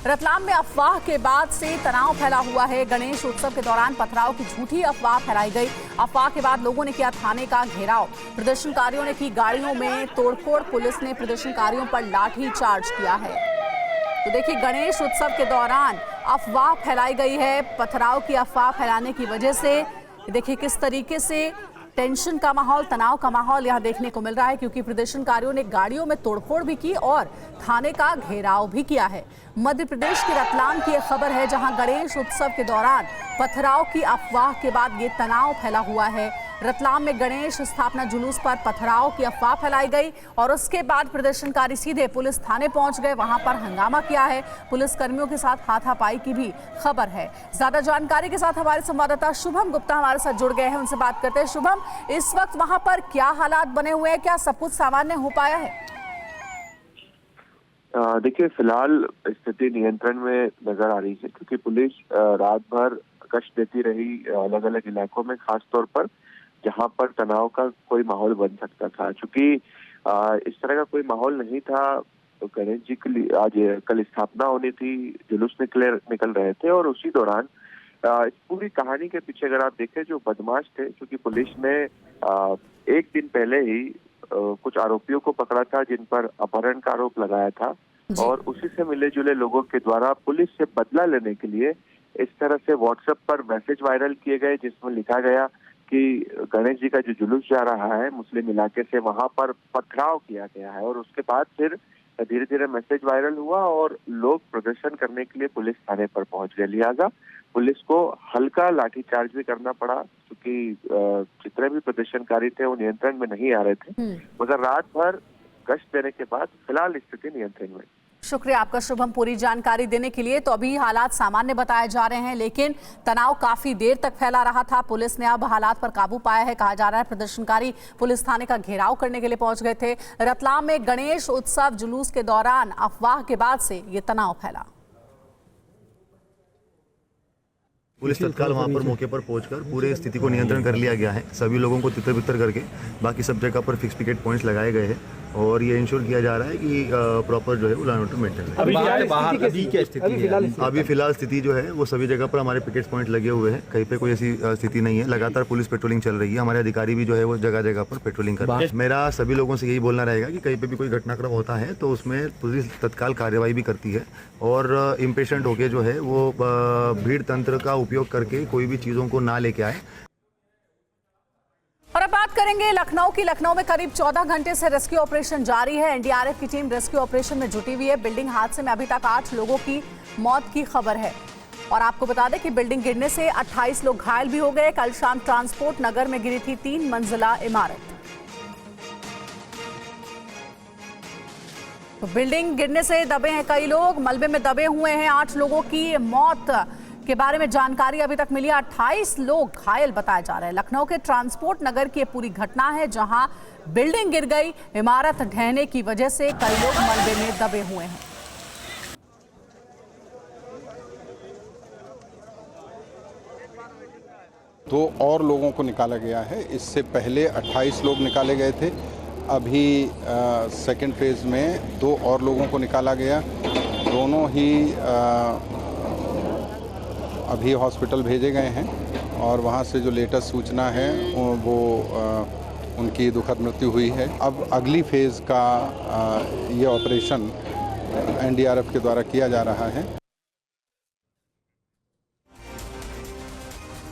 रतलाम में अफवाह के बाद से तनाव फैला हुआ है। गणेश उत्सव के दौरान पथराव की झूठी अफवाह फैलाई गई। अफवाह के बाद लोगों ने किया थाने का घेराव, प्रदर्शनकारियों ने की गाड़ियों में तोड़फोड़, पुलिस ने प्रदर्शनकारियों पर लाठी चार्ज किया है। तो देखिए, गणेश उत्सव के दौरान अफवाह फैलाई गई है। पथराव की अफवाह फैलाने की वजह से देखिए किस तरीके से टेंशन का माहौल, तनाव का माहौल यहां देखने को मिल रहा है, क्योंकि प्रदर्शनकारियों ने गाड़ियों में तोड़फोड़ भी की और थाने का घेराव भी किया है। मध्य प्रदेश के रतलाम की एक खबर है, जहां गणेश उत्सव के दौरान पथराव की अफवाह के बाद ये तनाव फैला हुआ है। रतलाम में गणेश स्थापना जुलूस पर पथराव की अफवाह फैलाई गई और उसके बाद प्रदर्शनकारी सीधे पुलिस थाने पहुंच गए, वहां पर हंगामा किया है। पुलिस कर्मियों के साथ हाथापाई की भी खबर है। ज्यादा जानकारी के साथ हमारे संवाददाता शुभम गुप्ता हमारे साथ जुड़ गए हैं, उनसे बात करते हैं। शुभम, इस वक्त वहां पर क्या हालात बने हुए हैं, क्या सब कुछ सामान्य हो पाया है? देखिए, फिलहाल स्थिति नियंत्रण में नजर आ रही है, क्योंकि पुलिस रात भर गश्त देती रही अलग अलग इलाकों में, खास तौर पर जहां पर तनाव का कोई माहौल बन सकता था। चूंकि इस तरह का कोई माहौल नहीं था। तो गणेश जी की आज कल स्थापना होनी थी, जुलूस निकल रहे थे और उसी दौरान इस पूरी कहानी के पीछे अगर आप देखें, जो बदमाश थे, क्योंकि पुलिस ने एक दिन पहले ही कुछ आरोपियों को पकड़ा था जिन पर अपहरण का आरोप लगाया था, और उसी से मिले जुले लोगों के द्वारा पुलिस से बदला लेने के लिए इस तरह से व्हाट्सएप पर मैसेज वायरल किए गए, जिसमें लिखा गया कि गणेश जी का जो जुलूस जा रहा है मुस्लिम इलाके से, वहां पर पथराव किया गया है। और उसके बाद फिर धीरे धीरे मैसेज वायरल हुआ और लोग प्रदर्शन करने के लिए पुलिस थाने पर पहुंच गए। लिहाजा पुलिस को हल्का लाठीचार्ज भी करना पड़ा, क्योंकि जितने भी प्रदर्शनकारी थे वो नियंत्रण में नहीं आ रहे थे। मगर रात भर गश्त देने के बाद फिलहाल स्थिति नियंत्रण में। शुक्रिया आपका शुभम, पूरी जानकारी देने के लिए। तो अभी हालात सामान्य बताए जा रहे हैं, लेकिन तनाव काफी देर तक फैला रहा था। पुलिस ने अब हालात पर काबू पाया है। कहा जा रहा है प्रदर्शनकारी पुलिस थाने का घेराव करने के लिए पहुंच गए थे। रतलाम में गणेश उत्सव जुलूस के दौरान अफवाह के बाद से ये तनाव फैला। पुलिस तत्काल वहां पर मौके पर पहुंचकर पूरे स्थिति को नियंत्रण कर लिया गया है। सभी लोगों को तितर बितर करके बाकी सब जगह पर फिक्स पिकेट पॉइंट्स लगाए गए हैं और ये इंश्योर किया जा रहा है कि प्रॉपर जो है वो लॉ एंड ऑर्डर मेंटेन है। अभी फिलहाल स्थिति जो है वो सभी जगह पर हमारे पिकेट पॉइंट लगे हुए हैं, कहीं पे कोई ऐसी स्थिति नहीं है। लगातार पुलिस पेट्रोलिंग चल रही है, हमारे अधिकारी भी जो है वो जगह जगह पर पेट्रोलिंग कर रहे हैं। मेरा सभी लोगों से यही बोलना रहेगा कि कहीं पे भी कोई घटनाक्रम होता है तो उसमें पुलिस तत्काल कार्रवाई भी करती है और इम्पेशेंट होके जो है वो भीड़ तंत्र का उपयोग करके कोई भी चीजों को ना लेके आए। और अब बात करेंगे लखनऊ की। लखनऊ में करीब 14 घंटे से रेस्क्यू ऑपरेशन जारी है। एनडीआरएफ की टीम रेस्क्यू ऑपरेशन में जुटी हुई है। बिल्डिंग हादसे में अभी तक 8 लोगों की मौत की खबर है और आपको बता दें कि बिल्डिंग गिरने से 28 लोग घायल भी हो गए। कल शाम ट्रांसपोर्ट नगर में गिरी थी 3 मंजिला इमारत। तो बिल्डिंग गिरने से दबे हैं कई लोग, मलबे में दबे हुए हैं। 8 लोगों की मौत के बारे में जानकारी अभी तक मिली। 28 लोग घायल बताए जा रहे हैं। लखनऊ के ट्रांसपोर्ट नगर की पूरी घटना है, जहां बिल्डिंग गिर गई। इमारत ढहने की वजह से कई लोग मलबे में दबे हुए हैं। दो और लोगों को निकाला गया है। इससे पहले 28 लोग निकाले गए थे। अभी सेकेंड फेज में 2 और लोगों को निकाला गया। दोनों ही अभी हॉस्पिटल भेजे गए हैं और वहाँ से जो लेटेस्ट सूचना है वो उनकी दुखद मृत्यु हुई है। अब अगली फेज़ का ये ऑपरेशन एनडीआरएफ के द्वारा किया जा रहा है।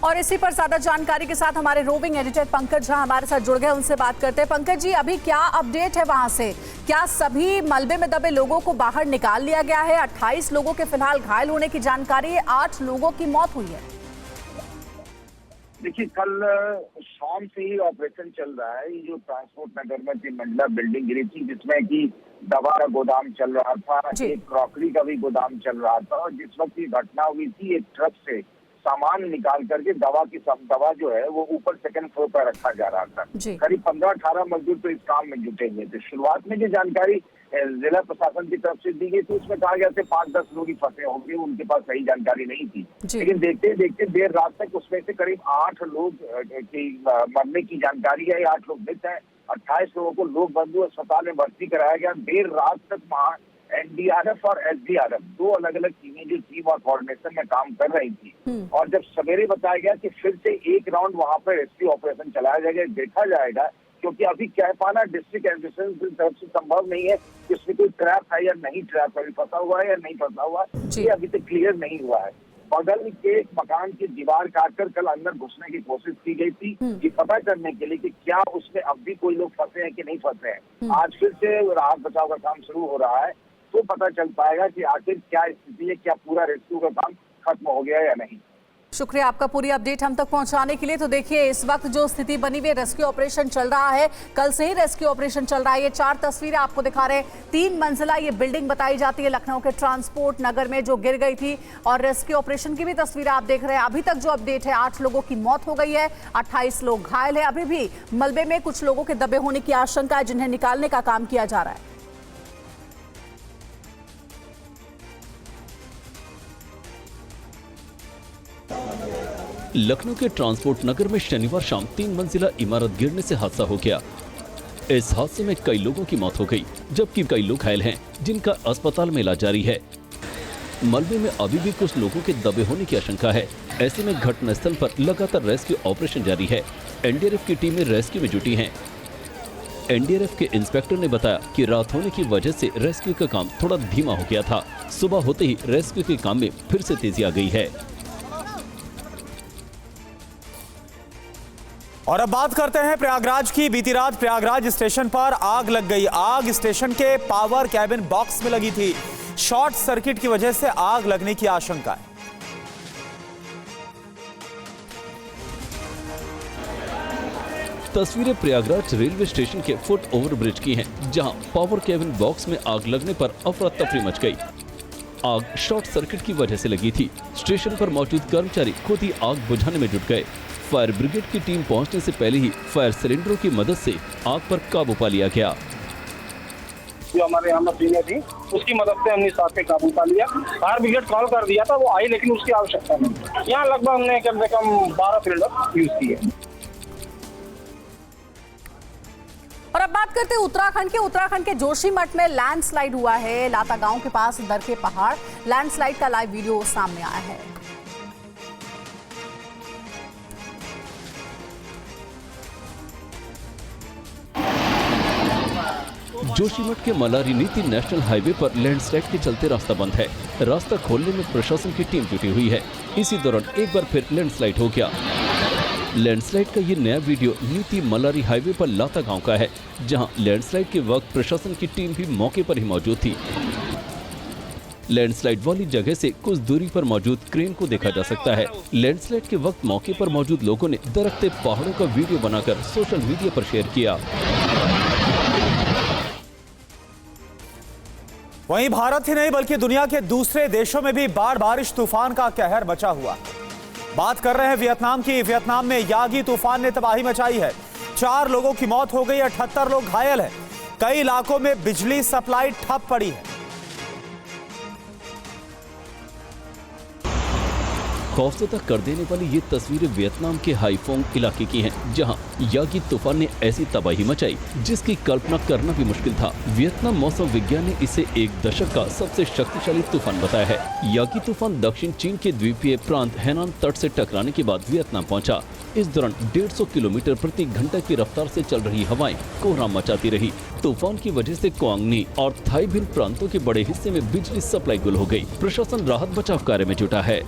और इसी पर ज्यादा जानकारी के साथ हमारे रोविंग एडिटर पंकज झा हमारे साथ जुड़ गए, उनसे बात करते हैं। पंकज जी, अभी क्या अपडेट है वहां से? क्या सभी मलबे में दबे लोगों को बाहर निकाल लिया गया है? 28 लोगों के फिलहाल घायल होने की जानकारी है, 8 लोगों की मौत हुई है। देखिए, कल शाम से ही ऑपरेशन चल रहा है। ये जो ट्रांसपोर्ट नगर में 3 मंजिला बिल्डिंग गिरी थी, जिसमें कि दवा का गोदाम चल रहा था, एक क्रॉकरी का भी गोदाम चल रहा था, और जिस वक्त ये घटना हुई थी एक ट्रक से सामान निकाल करके दवा जो है वो ऊपर सेकंड फ्लोर पर रखा जा रहा था। करीब 15-18 मजदूर तो इस काम में जुटे हुए थे। शुरुआत में जो जानकारी जिला प्रशासन की तरफ से दी गई थी उसमें कहा गया था 5-10 लोग ही फंसे होंगे, उनके पास सही जानकारी नहीं थी। लेकिन देखते देखते देर रात तक उसमें से करीब 8 लोग की मरने की जानकारी है। 8 लोग मृत हैं। 28 लोगों को लोक बंधु अस्पताल में भर्ती कराया गया। देर रात तक वहाँ एनडीआरएफ और एसडीआरएफ, दो अलग अलग टीमें जो टीम और कोऑर्डिनेशन में काम कर रही थी। और जब सवेरे बताया गया कि फिर से एक राउंड वहां पर रेस्क्यू ऑपरेशन चलाया जाएगा, देखा जाएगा, क्योंकि अभी कह पाना डिस्ट्रिक्ट एडमिनिस्ट्रेशन की तरफ से संभव नहीं है कि उसमें कोई ट्रैप है या नहीं ट्रैप है, फंसा हुआ है या नहीं फंसा हुआ, ये अभी तक क्लियर नहीं हुआ है। बगल के मकान की दीवार काटकर कल अंदर घुसने की कोशिश की गई थी, ये पता करने के लिए कि क्या उसमें अब भी कोई लोग फंसे हैं कि नहीं फंसे हैं। आज फिर से राहत बचाव का काम शुरू हो रहा है, तो पता चल पाएगा कि आखिर क्या स्थिति है, क्या पूरा रेस्क्यू का काम खत्म हो गया या नहीं। शुक्रिया आपका पूरी अपडेट हम तक पहुंचाने के लिए। तो देखिए, इस वक्त जो स्थिति बनी हुई, रेस्क्यू ऑपरेशन चल रहा है, कल से ही रेस्क्यू ऑपरेशन चल रहा है। ये 4 तस्वीरें आपको दिखा रहे हैं। 3 मंजिला ये बिल्डिंग बताई जाती है लखनऊ के ट्रांसपोर्ट नगर में, जो गिर गई थी, और रेस्क्यू ऑपरेशन की भी तस्वीरें आप देख रहे हैं। अभी तक जो अपडेट है, 8 लोगों की मौत हो गई है, 28 लोग घायल है। अभी भी मलबे में कुछ लोगों के दबे होने की आशंका है, जिन्हें निकालने का काम किया जा रहा है। लखनऊ के ट्रांसपोर्ट नगर में शनिवार शाम 3 मंजिला इमारत गिरने से हादसा हो गया। इस हादसे में कई लोगों की मौत हो गई, जबकि कई लोग घायल हैं, जिनका अस्पताल में इलाज जारी है। मलबे में अभी भी कुछ लोगों के दबे होने की आशंका है। ऐसे में घटनास्थल पर लगातार रेस्क्यू ऑपरेशन जारी है। एनडीआरएफ की टीमें रेस्क्यू में जुटी हैं। एनडीआरएफ के इंस्पेक्टर ने बताया कि रात होने की वजह से रेस्क्यू का काम थोड़ा धीमा हो गया था। सुबह होते ही रेस्क्यू के काम में फिर से तेजी आ गई है। और अब बात करते हैं प्रयागराज की। बीती रात प्रयागराज स्टेशन पर आग लग गई। आग स्टेशन के पावर कैबिन बॉक्स में लगी थी। शॉर्ट सर्किट की वजह से आग लगने की आशंका है। तस्वीरें प्रयागराज रेलवे स्टेशन के फुट ओवर ब्रिज की हैं, जहां पावर कैबिन बॉक्स में आग लगने पर अफरा तफरी मच गई। आग शॉर्ट सर्किट की वजह से लगी थी। स्टेशन पर मौजूद कर्मचारी खुद ही आग बुझाने में जुट गए। फायर ब्रिगेड की टीम पहुंचने से पहले ही फायर सिलेंडरों की मदद से आग पर काबू पा लिया गया। जो हमारे यहाँ मशीनें थी, उसकी मदद से हमने आग पे काबू पा लिया। फायर ब्रिगेड कॉल कर दिया था, वो आई, लेकिन उसकी आवश्यकता नहीं। यहाँ लगभग हमने कम से कम 12 सिलेंडर यूज किए। और अब बात करते हैं उत्तराखंड के जोशीमठ में लैंडस्लाइड हुआ है। लाता गांव के पास दरके पहाड़, लैंडस्लाइड का लाइव वीडियो सामने आया है। जोशीमठ के मलारी नीति नेशनल हाईवे पर लैंडस्लाइड के चलते रास्ता बंद है। रास्ता खोलने में प्रशासन की टीम जुटी हुई है। इसी दौरान एक बार फिर लैंडस्लाइड हो गया। लैंडस्लाइड का ये नया वीडियो नीति मलारी हाईवे पर लाता गांव का है, जहां लैंडस्लाइड के वक्त प्रशासन की टीम भी मौके पर ही मौजूद थी। लैंडस्लाइड वाली जगह से कुछ दूरी पर मौजूद क्रेन को देखा जा सकता है। लैंडस्लाइड के वक्त मौके पर मौजूद लोगों ने दरकते पहाड़ों का वीडियो बनाकर सोशल मीडिया पर शेयर किया। वहीं भारत ही नहीं बल्कि दुनिया के दूसरे देशों में भी बाढ़ बारिश तूफान का कहर बचा हुआ। बात कर रहे हैं वियतनाम की। वियतनाम में यागी तूफान ने तबाही मचाई है। 4 लोगों की मौत हो गई, 78 लोग घायल हैं। कई इलाकों में बिजली सप्लाई ठप पड़ी है। खौफजदा कर देने वाली ये तस्वीरें वियतनाम के हाईफोंग इलाके की हैं, जहां यागी तूफान ने ऐसी तबाही मचाई जिसकी कल्पना करना भी मुश्किल था। वियतनाम मौसम विज्ञान ने इसे एक दशक का सबसे शक्तिशाली तूफान बताया है। यागी तूफान दक्षिण चीन के द्वीपीय प्रांत हैनान तट से टकराने के बाद वियतनाम पहुंचा। इस दौरान 150 किलोमीटर प्रति घंटा की रफ्तार से चल रही हवाएं कोहराम मचाती रही। तूफान की वजह से क्वांगनी और थाई भिल प्रांतों के बड़े हिस्से में बिजली सप्लाई गुल हो गई। प्रशासन राहत बचाव कार्य में जुटा है।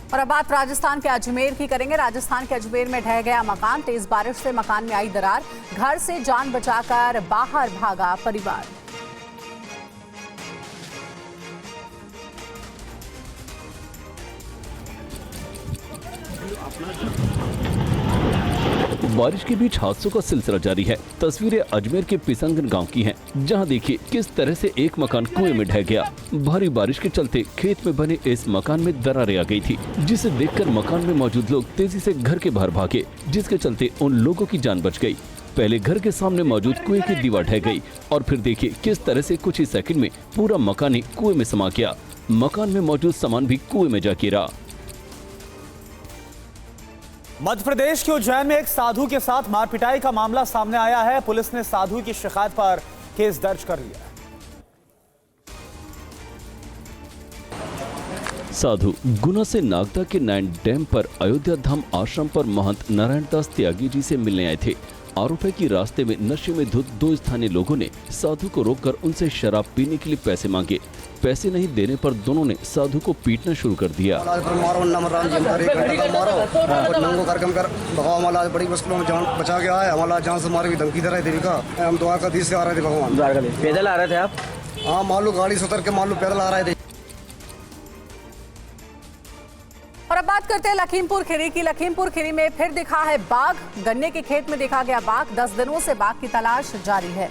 और अब बात राजस्थान के अजमेर की करेंगे। राजस्थान के अजमेर में ढह गया मकान। तेज बारिश से मकान में आई दरार। घर से जान बचाकर बाहर भागा परिवार। बारिश के बीच हादसों का सिलसिला जारी है। तस्वीरें अजमेर के पिसंगन गांव की हैं, जहां देखिए किस तरह से एक मकान कुएं में ढह गया। भारी बारिश के चलते खेत में बने इस मकान में दरारें आ गई थी, जिसे देखकर मकान में मौजूद लोग तेजी से घर के बाहर भागे, जिसके चलते उन लोगों की जान बच गई। पहले घर के सामने मौजूद कुएं की दीवार ढह गई और फिर देखिए किस तरह से कुछ ही सेकंड में पूरा मकान ही कुएं में समा गया। मकान में मौजूद सामान भी कुएं में जा गिरा। मध्य प्रदेश के उज्जैन में एक साधु के साथ मारपिटाई का मामला सामने आया है। पुलिस ने साधु की शिकायत पर केस दर्ज कर लिया है। साधु गुना से नागदा के 9 डैम पर अयोध्या धाम आश्रम पर महंत नारायण दास त्यागी जी से मिलने आए थे। आरोप है कि रास्ते में नशे में धुत 2 स्थानीय लोगों ने साधु को रोककर उनसे शराब पीने के लिए पैसे मांगे। पैसे नहीं देने पर दोनों ने साधु को पीटना शुरू कर दिया। बचा के आए, हमारा जान से मारे की धमकी दे रहे थे का। हम द्वारकाधीश से आ रहे थे भगवान। पैदल आ रहे थे आप? हाँ, मालूम गाड़ी से उतर के मालूम पैदल आ रहे थे। और अब बात करते हैं लखीमपुर खीरी की। लखीमपुर खीरी में फिर दिखा है बाघ। गन्ने के खेत में देखा गया बाघ। 10 दिनों से बाघ की तलाश जारी है।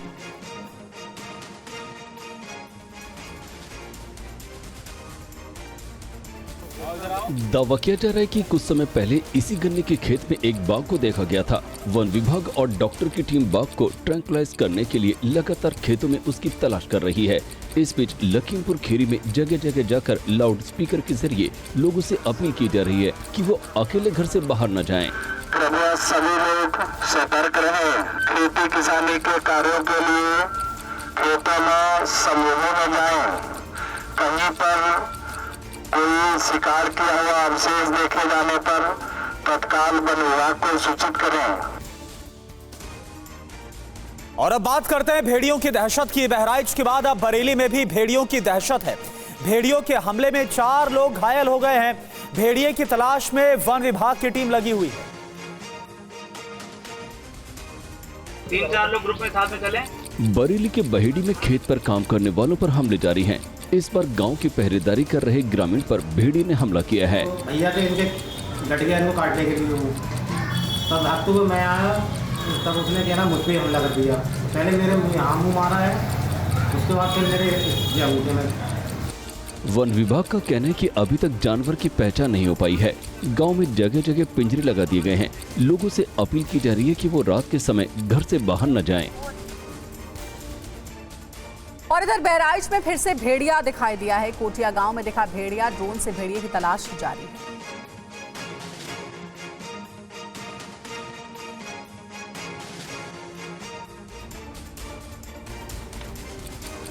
दावा किया जा रहा है कि कुछ समय पहले इसी गन्ने के खेत में एक बाघ को देखा गया था। वन विभाग और डॉक्टर की टीम बाघ को ट्रैंकुलाइज करने के लिए लगातार खेतों में उसकी तलाश कर रही है। इस बीच लखीमपुर खीरी में जगह जगह जाकर लाउड स्पीकर के जरिए लोगों से अपील की जा रही है कि वो अकेले घर से बाहर न जाएं। सभी लोग सतर्क रहें। खेती किसानी के कार्यों के लिए खेतों में समूहों में जाएं। कहीं पर कोई शिकार किया हुआ अवशेष देखे जाने पर तत्काल वन विभाग को सूचित करें। और अब बात करते हैं भेड़ियों की दहशत की। बहराइच के बाद अब बरेली में भी भेड़ियों की दहशत है। भेड़ियों के हमले में 4 लोग घायल हो गए हैं। भेड़िए की तलाश में वन विभाग की टीम लगी हुई है। 3-4 लोग ग्रुप में साथ में चले। बरेली के बहेड़ी में खेत पर काम करने वालों पर हमले जारी हैं। इस पर गांव की पहरेदारी कर रहे ग्रामीण पर भेड़ी ने हमला किया है। भैया तो इनके डट गया इनको काटने के लिए। तब भागते हुए मैं आया, तब उसने क्या ना मुझ पे हमला कर दिया। पहले मेरे यहाँ मुँह मारा है, उसके बाद फिर मेरे अंगूठे में। वन विभाग का कहना है कि अभी तक जानवर की पहचान नहीं हो पाई है। गांव में जगह जगह पिंजरे लगा दिए गए हैं। लोगों से अपील की जा रही है कि वो रात के समय घर से बाहर न जाएं। और इधर बहराइच में फिर से भेड़िया दिखाई दिया है। कोटिया गांव में दिखा भेड़िया। ड्रोन से भेड़िए की तलाश जारी है।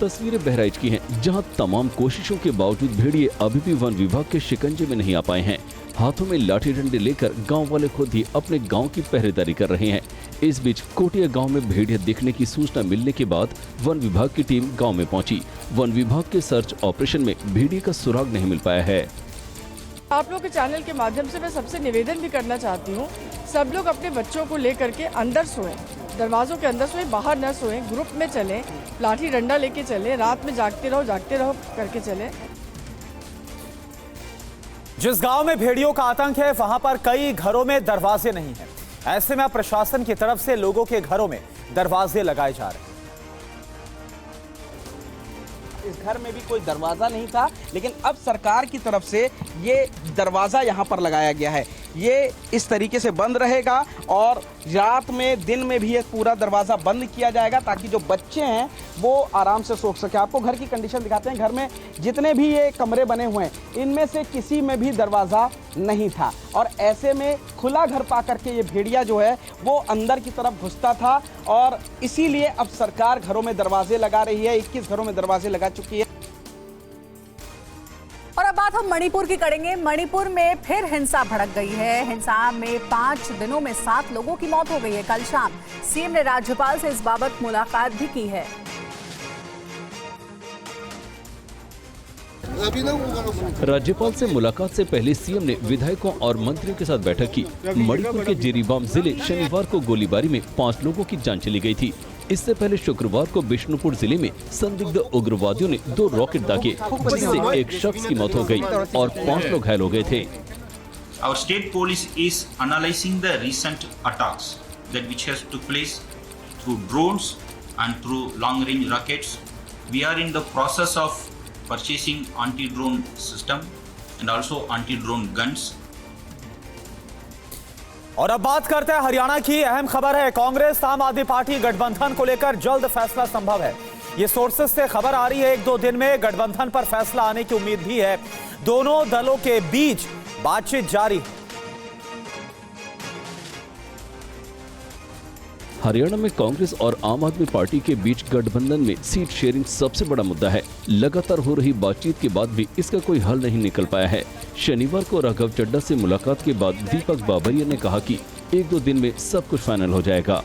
तस्वीरें बहराइच की हैं, जहां तमाम कोशिशों के बावजूद भेड़िए अभी भी वन विभाग के शिकंजे में नहीं आ पाए हैं। हाथों में लाठी डंडे लेकर गांव वाले खुद ही अपने गांव की पहरेदारी कर रहे हैं। इस बीच कोटिया गांव में भेड़िया दिखने की सूचना मिलने के बाद वन विभाग की टीम गांव में पहुंची। वन विभाग के सर्च ऑपरेशन में भेड़िए का सुराग नहीं मिल पाया है। आप लोग के चैनल के माध्यम से मैं सबसे निवेदन भी करना चाहती हूँ, सब लोग अपने बच्चों को लेकर के अंदर सोएं, दरवाजों के अंदर सोएं, बाहर न सोएं, ग्रुप में चलें, लाठी डंडा लेके चलें, रात में जागते रहो करके चलें। जिस गांव में भेड़ियों का आतंक है वहां पर कई घरों में दरवाजे नहीं हैं। ऐसे में अब प्रशासन की तरफ से लोगों के घरों में दरवाजे लगाए जा रहे हैं। इस घर में भी कोई दरवाजा नहीं था, लेकिन अब सरकार की तरफ से ये दरवाजा यहाँ पर लगाया गया है। ये इस तरीके से बंद रहेगा और रात में दिन में भी ये पूरा दरवाज़ा बंद किया जाएगा ताकि जो बच्चे हैं वो आराम से सो सके। आपको घर की कंडीशन दिखाते हैं। घर में जितने भी ये कमरे बने हुए हैं इनमें से किसी में भी दरवाज़ा नहीं था और ऐसे में खुला घर पा करके ये भेड़िया जो है वो अंदर की तरफ घुसता था और इसीलिए अब सरकार घरों में दरवाजे लगा रही है। 21 घरों में दरवाजे लगा चुकी है। और अब बात हम मणिपुर की करेंगे। मणिपुर में फिर हिंसा भड़क गई है। हिंसा में 5 दिनों में 7 लोगों की मौत हो गई है। कल शाम सीएम ने राज्यपाल से इस बाबत मुलाकात भी की है। राज्यपाल से मुलाकात से पहले सीएम ने विधायकों और मंत्रियों के साथ बैठक की। मणिपुर के जिरीबाम जिले शनिवार को गोलीबारी में 5 लोगों की जान चली गई थी। इससे पहले शुक्रवार को बिष्णुपुर जिले में संदिग्ध उग्रवादियों ने 2 रॉकेट दागे, जिससे एक शख्स की मौत हो गई और 5 लोग घायल हो गए थे। Our state police is analyzing the recent attacks that which has took place through drones and through long-range rockets. We are in the process of purchasing anti-drone system and also anti-drone guns. और अब बात करते हैं हरियाणा की। अहम खबर है, कांग्रेस आम आदमी पार्टी गठबंधन को लेकर जल्द फैसला संभव है। ये सोर्सेस से खबर आ रही है 1-2 दिन में गठबंधन पर फैसला आने की उम्मीद भी है। दोनों दलों के बीच बातचीत जारी है। हरियाणा में कांग्रेस और आम आदमी पार्टी के बीच गठबंधन में सीट शेयरिंग सबसे बड़ा मुद्दा है। लगातार हो रही बातचीत के बाद भी इसका कोई हल नहीं निकल पाया है। शनिवार को राघव चड्ढा से मुलाकात के बाद दीपक बाबरिया ने कहा कि 1-2 दिन में सब कुछ फाइनल हो जाएगा।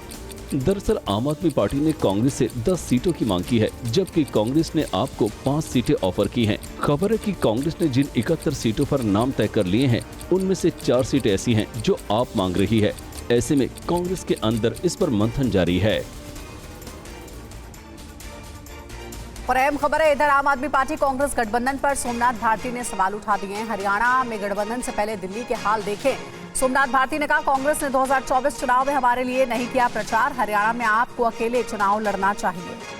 दरअसल आम आदमी पार्टी ने कांग्रेस से 10 सीटों की मांग की है, जबकि कांग्रेस ने आप को 5 सीटें ऑफर की हैं। खबर है कि कांग्रेस ने जिन 71 सीटों पर नाम तय कर लिए हैं, उनमें से 4 सीटें ऐसी हैं जो आप मांग रही है। ऐसे में कांग्रेस के अंदर इस पर मंथन जारी है। और अहम खबर है, इधर आम आदमी पार्टी कांग्रेस गठबंधन पर सोमनाथ भारती ने सवाल उठा दिए हैं। हरियाणा में गठबंधन से पहले दिल्ली के हाल देखें। सोमनाथ भारती ने कहा, कांग्रेस ने 2024 चुनाव में हमारे लिए नहीं किया प्रचार। हरियाणा में आपको अकेले चुनाव लड़ना चाहिए।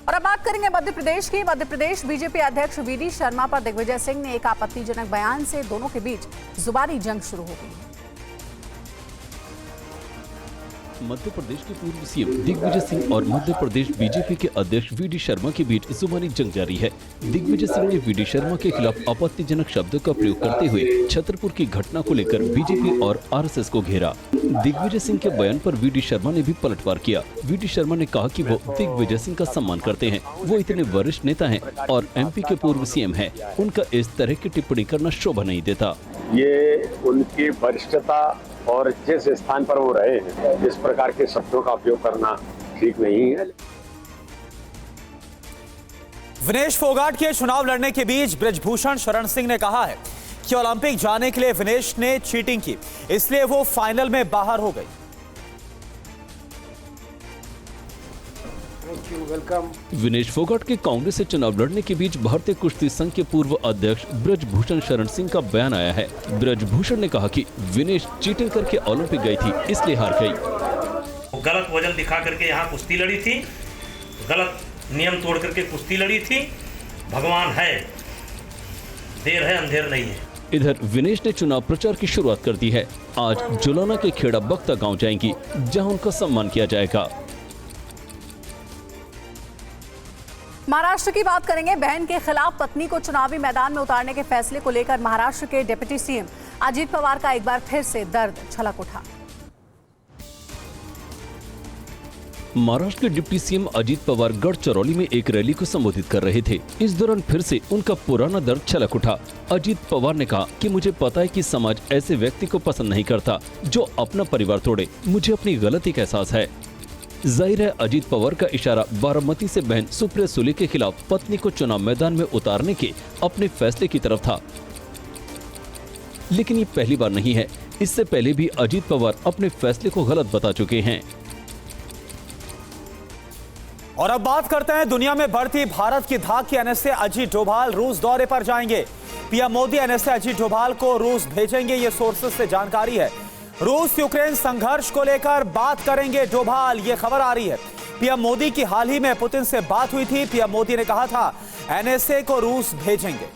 और अब बात करेंगे मध्य प्रदेश की। मध्य प्रदेश बीजेपी अध्यक्ष वीडी शर्मा पर दिग्विजय सिंह ने एक आपत्तिजनक बयान से दोनों के बीच जुबानी जंग शुरू हो गई है। मध्य प्रदेश के पूर्व सीएम दिग्विजय सिंह और मध्य प्रदेश बीजेपी के अध्यक्ष वीडी शर्मा के बीच जुबानी जंग जारी है। दिग्विजय सिंह ने वीडी शर्मा के खिलाफ आपत्तिजनक शब्दों का प्रयोग करते हुए छतरपुर की घटना को लेकर बीजेपी और आरएसएस को घेरा। दिग्विजय सिंह के बयान पर वीडी शर्मा ने भी पलटवार किया। वीडी शर्मा ने कहा कि वो दिग्विजय सिंह का सम्मान करते हैं, वो इतने वरिष्ठ नेता हैं और एमपी के पूर्व सीएम हैं। उनका इस तरह की टिप्पणी करना शोभा नहीं देता। ये उनकी वरिष्ठता और जिस स्थान पर वो रहे हैं, इस प्रकार के शब्दों का उपयोग करना ठीक नहीं है। विनेश फोगाट के चुनाव लड़ने के बीच बृजभूषण शरण सिंह ने कहा है कि ओलंपिक जाने के लिए विनेश ने चीटिंग की, इसलिए वो फाइनल में बाहर हो गई। विनेश फोगाट के कांग्रेस से चुनाव लड़ने के बीच भारतीय कुश्ती संघ के पूर्व अध्यक्ष बृजभूषण शरण सिंह का बयान आया है। बृजभूषण ने कहा कि विनेश चीटिंग करके ओलंपिक गई थी, इसलिए हार गई। गलत वजन दिखा करके यहाँ कुश्ती लड़ी थी, गलत नियम तोड़ करके कुश्ती लड़ी थी। भगवान है, देर है अंधेर नहीं है। इधर विनेश ने चुनाव प्रचार की शुरुआत कर दी है। आज जुलाना के खेड़ा बख्ता गाँव जाएंगी, जहाँ उनका सम्मान किया जाएगा। महाराष्ट्र की बात करेंगे। बहन के खिलाफ पत्नी को चुनावी मैदान में उतारने के फैसले को लेकर महाराष्ट्र के डिप्टी सीएम अजीत पवार का एक बार फिर से दर्द छलक उठा। महाराष्ट्र के डिप्टी सीएम अजीत पवार गढ़चिरौली में एक रैली को संबोधित कर रहे थे। इस दौरान फिर से उनका पुराना दर्द छलक उठा। अजीत पवार ने कहा कि मुझे पता है कि समाज ऐसे व्यक्ति को पसंद नहीं करता जो अपना परिवार तोड़े। मुझे अपनी गलती का एहसास है। जाहिर है अजीत पवार का इशारा बारामती से बहन सुप्रिया सुले के खिलाफ पत्नी को चुनाव मैदान में उतारने के अपने फैसले की तरफ था। लेकिन ये पहली बार नहीं है, इससे पहले भी अजीत पवार अपने फैसले को गलत बता चुके हैं। और अब बात करते हैं दुनिया में बढ़ती भारत की धाक की। एनएसए अजीत डोभाल रूस दौरे पर जाएंगे। पीएम मोदी एनएसए अजीत डोभाल को रूस भेजेंगे, ये सोर्सेस से जानकारी है। रूस यूक्रेन संघर्ष को लेकर बात करेंगे डोभाल, ये खबर आ रही है। पीएम मोदी की हाल ही में पुतिन से बात हुई थी। पीएम मोदी ने कहा था एनएसए को रूस भेजेंगे।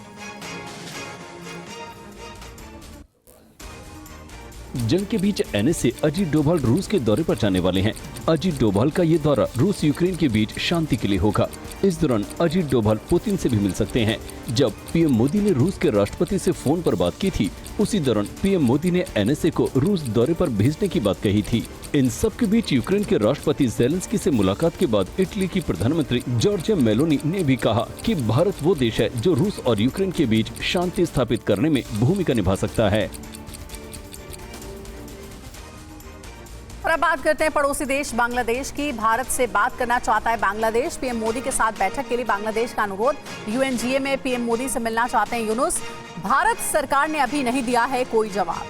जंग के बीच एनएसए अजीत डोभाल रूस के दौरे पर जाने वाले हैं। अजीत डोभाल का ये दौरा रूस यूक्रेन के बीच शांति के लिए होगा। इस दौरान अजीत डोभाल पुतिन से भी मिल सकते हैं। जब पीएम मोदी ने रूस के राष्ट्रपति से फोन पर बात की थी, उसी दौरान पीएम मोदी ने एनएसए को रूस दौरे पर भेजने की बात कही थी। इन सब के बीच यूक्रेन के राष्ट्रपति ज़ेलेंस्की से मुलाकात के बाद इटली की प्रधानमंत्री जॉर्जिया मेलोनी ने भी कहा कि भारत वो देश है जो रूस और यूक्रेन के बीच शांति स्थापित करने में भूमिका निभा सकता है। और अब बात करते हैं पड़ोसी देश बांग्लादेश की। भारत से बात करना चाहता है बांग्लादेश। पीएम मोदी के साथ बैठक के लिए बांग्लादेश का अनुरोध। यूएनजीए में पीएम मोदी से मिलना चाहते हैं यूनुस। भारत सरकार ने अभी नहीं दिया है कोई जवाब।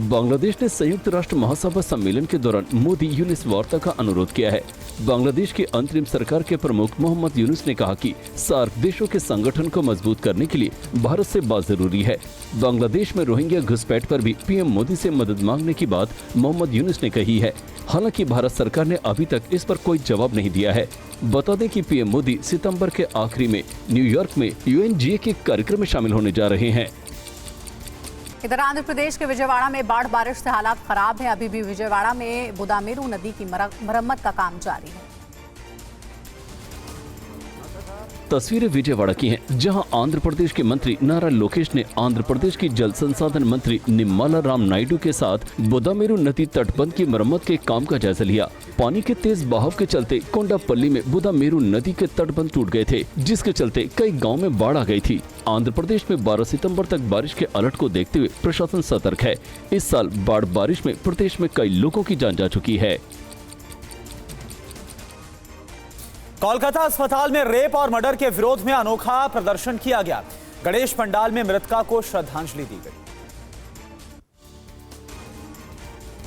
बांग्लादेश ने संयुक्त राष्ट्र महासभा सम्मेलन के दौरान मोदी यूनुस वार्ता का अनुरोध किया है। बांग्लादेश की अंतरिम सरकार के प्रमुख मोहम्मद यूनुस ने कहा कि सार्क देशों के संगठन को मजबूत करने के लिए भारत से बात जरूरी है। बांग्लादेश में रोहिंग्या घुसपैठ पर भी पीएम मोदी से मदद मांगने की बात मोहम्मद यूनुस ने कही है। हालांकि भारत सरकार ने अभी तक इस पर कोई जवाब नहीं दिया है। बता दें कि पीएम मोदी सितंबर के आखिरी में न्यूयॉर्क में यूएनजीए के कार्यक्रम में शामिल होने जा रहे हैं। इधर आंध्र प्रदेश के विजयवाड़ा में बाढ़ बारिश से हालात खराब है। अभी भी विजयवाड़ा में बुदामेरू नदी की मरम्मत का काम जारी है। तस्वीरें विजयवाड़ा की हैं, जहां आंध्र प्रदेश के मंत्री नारा लोकेश ने आंध्र प्रदेश की जल संसाधन मंत्री निम्माला राम नायडू के साथ बुदामेरू नदी तटबंध की मरम्मत के काम का जायजा लिया। पानी के तेज बहाव के चलते कोंडापल्ली में बुदामेरू नदी के तटबंध टूट गए थे, जिसके चलते कई गाँव में बाढ़ आ गयी थी। आंध्र प्रदेश में 12 सितम्बर तक बारिश के अलर्ट को देखते हुए प्रशासन सतर्क है। इस साल बाढ़ बारिश में प्रदेश में कई लोगों की जान जा चुकी है। कोलकाता अस्पताल में रेप और मर्डर के विरोध में अनोखा प्रदर्शन किया गया। गणेश पंडाल में मृतका को श्रद्धांजलि दी गई।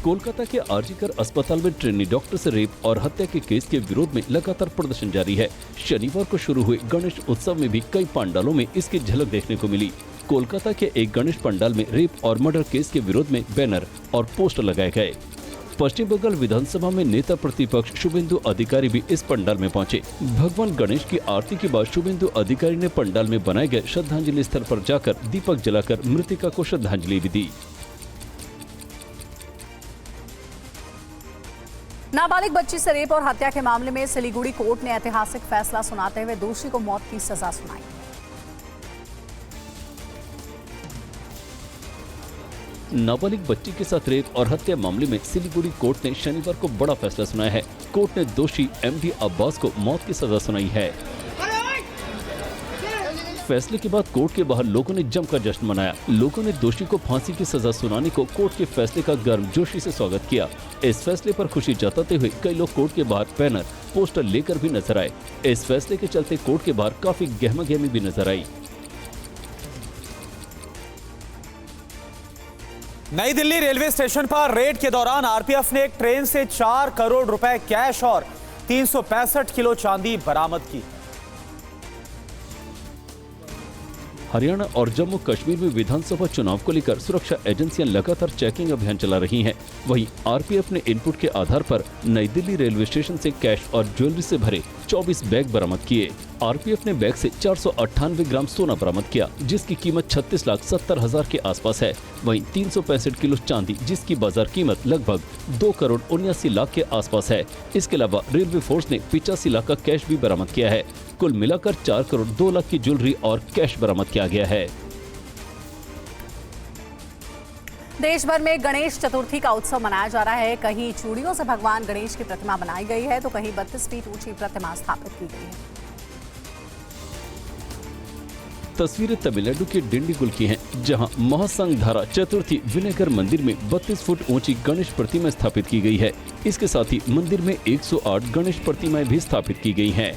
कोलकाता के आरजीकर अस्पताल में ट्रेनी डॉक्टर से रेप और हत्या के केस के विरोध में लगातार प्रदर्शन जारी है। शनिवार को शुरू हुए गणेश उत्सव में भी कई पंडालों में इसकी झलक देखने को मिली। कोलकाता के एक गणेश पंडाल में रेप और मर्डर केस के विरोध में बैनर और पोस्टर लगाए गए। पश्चिम बंगाल विधानसभा में नेता प्रतिपक्ष शुभेंदु अधिकारी भी इस पंडाल में पहुंचे। भगवान गणेश की आरती के बाद शुभेंदु अधिकारी ने पंडाल में बनाए गए श्रद्धांजलि स्थल पर जाकर दीपक जलाकर मृतिका को श्रद्धांजलि भी दी। नाबालिग बच्ची से रेप और हत्या के मामले में सिलीगुड़ी कोर्ट ने ऐतिहासिक फैसला सुनाते हुए दोषी को मौत की सजा सुनाई। नाबालिग बच्ची के साथ रेप और हत्या मामले में सिलीगुड़ी कोर्ट ने शनिवार को बड़ा फैसला सुनाया है। कोर्ट ने दोषी एमडी अब्बास को मौत की सजा सुनाई है। फैसले के बाद कोर्ट के बाहर लोगों ने जमकर जश्न मनाया। लोगों ने दोषी को फांसी की सजा सुनाने को कोर्ट के फैसले का गर्मजोशी से स्वागत किया। इस फैसले पर खुशी जताते हुए कई लोग कोर्ट के बाहर बैनर, पोस्टर लेकर भी नजर आए। इस फैसले के चलते कोर्ट के बाहर काफी गहमागहमी भी नजर आई। नई दिल्ली रेलवे स्टेशन पर रेड के दौरान आरपीएफ ने एक ट्रेन से 4 करोड़ रुपए कैश और 365 किलो चांदी बरामद की। हरियाणा और जम्मू कश्मीर में विधानसभा चुनाव को लेकर सुरक्षा एजेंसियां लगातार चेकिंग अभियान चला रही हैं। वहीं आरपीएफ ने इनपुट के आधार पर नई दिल्ली रेलवे स्टेशन से कैश और ज्वेलरी से भरे 24 बैग बरामद किए। आरपीएफ ने बैग से 498 ग्राम सोना बरामद किया, जिसकी कीमत 36,70,000 के आसपास है। वहीं 365 किलो चांदी, जिसकी बाजार कीमत लगभग 2 करोड़ 79 लाख के आसपास है। इसके अलावा रेलवे फोर्स ने 85 लाख का कैश भी बरामद किया है। कुल मिलाकर 4 करोड़ 2 लाख की ज्वेलरी और कैश बरामद किया गया है। देश भर में गणेश चतुर्थी का उत्सव मनाया जा रहा है। कहीं चूड़ियों से भगवान गणेश की प्रतिमा बनाई गई है तो कहीं 32 फीट ऊंची प्रतिमा स्थापित की गई है। तस्वीरें तमिलनाडु के डिंडीगुल की हैं, जहां महासंघधारा चतुर्थी विनेगर मंदिर में 32 फुट ऊंची गणेश प्रतिमा स्थापित की गई है। इसके साथ ही मंदिर में 108 गणेश प्रतिमाएं भी स्थापित की गई हैं।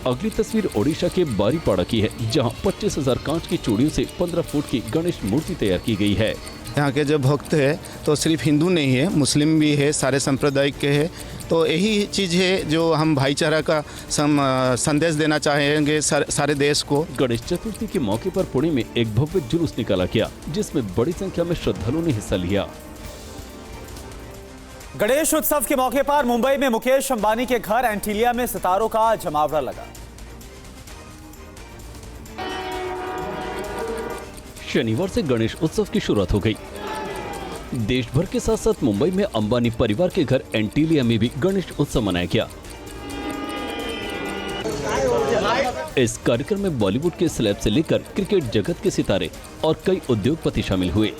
अगली तस्वीर ओडिशा के बारीपाड़ा की है, जहां 25,000 कांच की चूड़ियों से 15 फुट की गणेश मूर्ति तैयार की गई है। यहाँ के जो भक्त है तो सिर्फ हिंदू नहीं है, मुस्लिम भी है, सारे संप्रदाय के है। तो यही चीज़ है जो हम भाईचारा का संदेश देना चाहेंगे सारे देश को। गणेश चतुर्थी के मौके पर पुणे में एक भव्य जुलूस निकाला गया, जिसमें बड़ी संख्या में श्रद्धालुओं ने हिस्सा लिया। गणेश उत्सव के मौके पर मुंबई में मुकेश अंबानी के घर एंटीलिया में सितारों का जमावड़ा लगा। शनिवार से गणेश उत्सव की शुरुआत हो गई। देश भर के साथ साथ मुंबई में अंबानी परिवार के घर एंटीलिया में भी गणेश उत्सव मनाया गया। इस कार्यक्रम में बॉलीवुड के सेलेब से लेकर क्रिकेट जगत के सितारे और कई उद्योगपति शामिल हुए।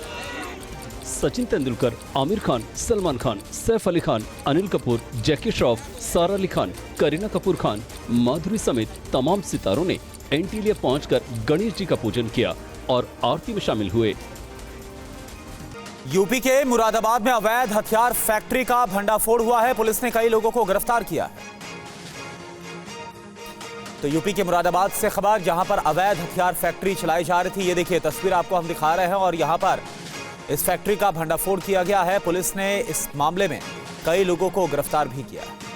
सचिन तेंदुलकर, आमिर खान, सलमान खान, सैफ अली खान, अनिल कपूर, जैकी श्रॉफ, सारा अली खान, करीना कपूर खान, माधुरी समेत तमाम सितारों ने एंटीलिया पहुंचकर गणेश जी का पूजन किया और आरती में शामिल हुए। यूपी के मुरादाबाद में अवैध हथियार फैक्ट्री का भंडाफोड़ हुआ है। पुलिस ने कई लोगों को गिरफ्तार किया है। तो यूपी के मुरादाबाद से खबर, जहां पर अवैध हथियार फैक्ट्री चलाई जा रही थी। ये देखिए तस्वीर आपको हम दिखा रहे हैं और यहां पर इस फैक्ट्री का भंडाफोड़ किया गया है। पुलिस ने इस मामले में कई लोगों को गिरफ्तार भी किया है।